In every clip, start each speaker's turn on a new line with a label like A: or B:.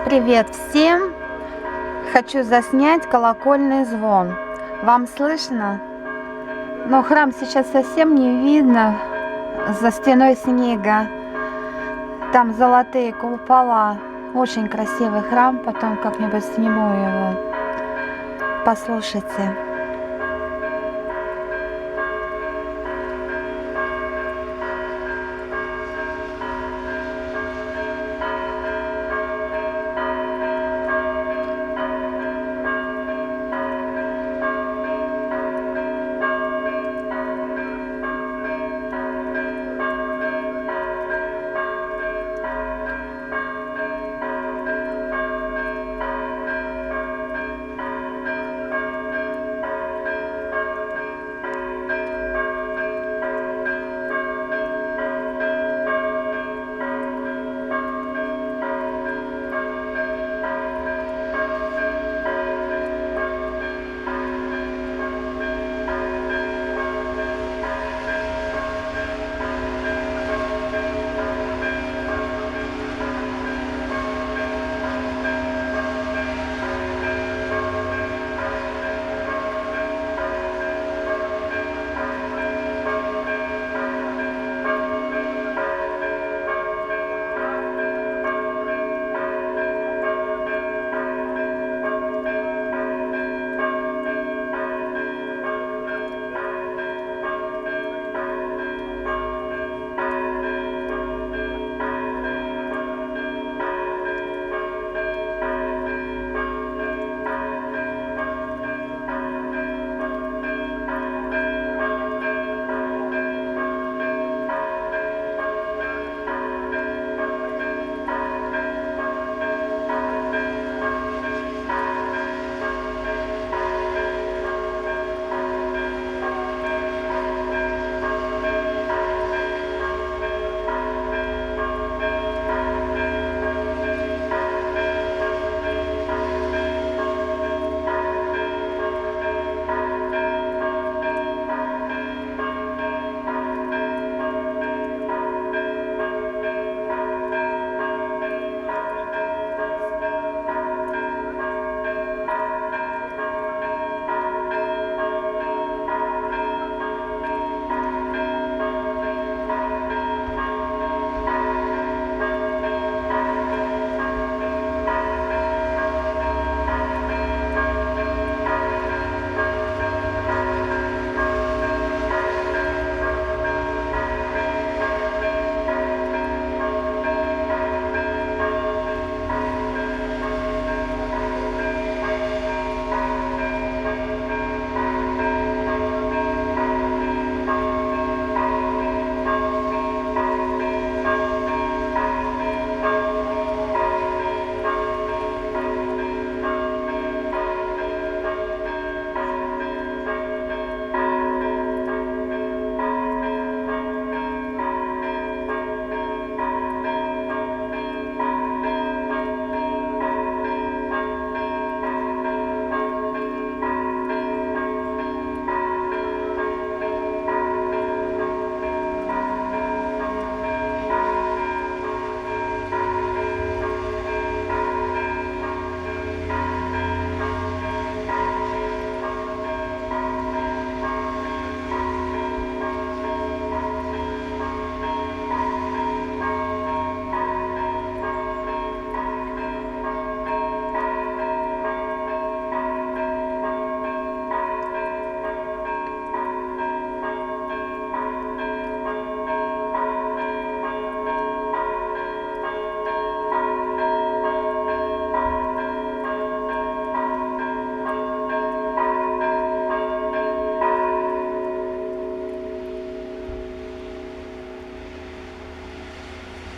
A: Привет всем! Хочу заснять колокольный звон. Вам слышно? Но храм сейчас совсем не видно. За стеной снега. Там золотые купола. Очень красивый храм. Потом как-нибудь сниму его. Послушайте.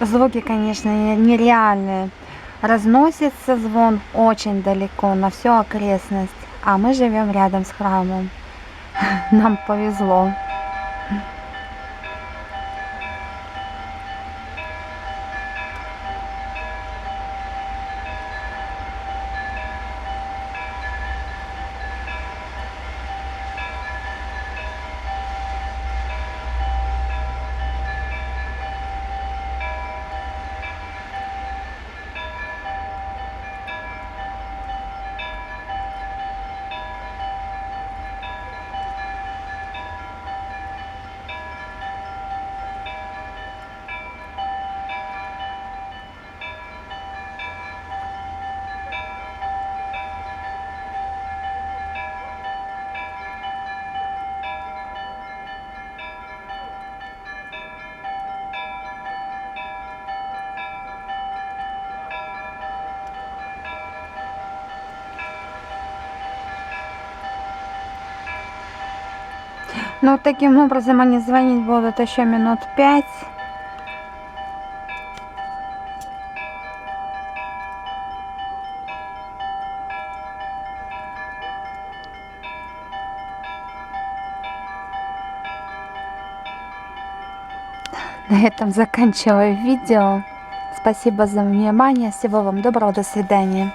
A: Звуки, конечно, нереальные. Разносится звон очень далеко, на всю окрестность. А мы живем рядом с храмом. Нам повезло. Ну, таким образом они звонить будут еще минут 5. На этом заканчиваю видео. Спасибо за внимание. Всего вам доброго. До свидания.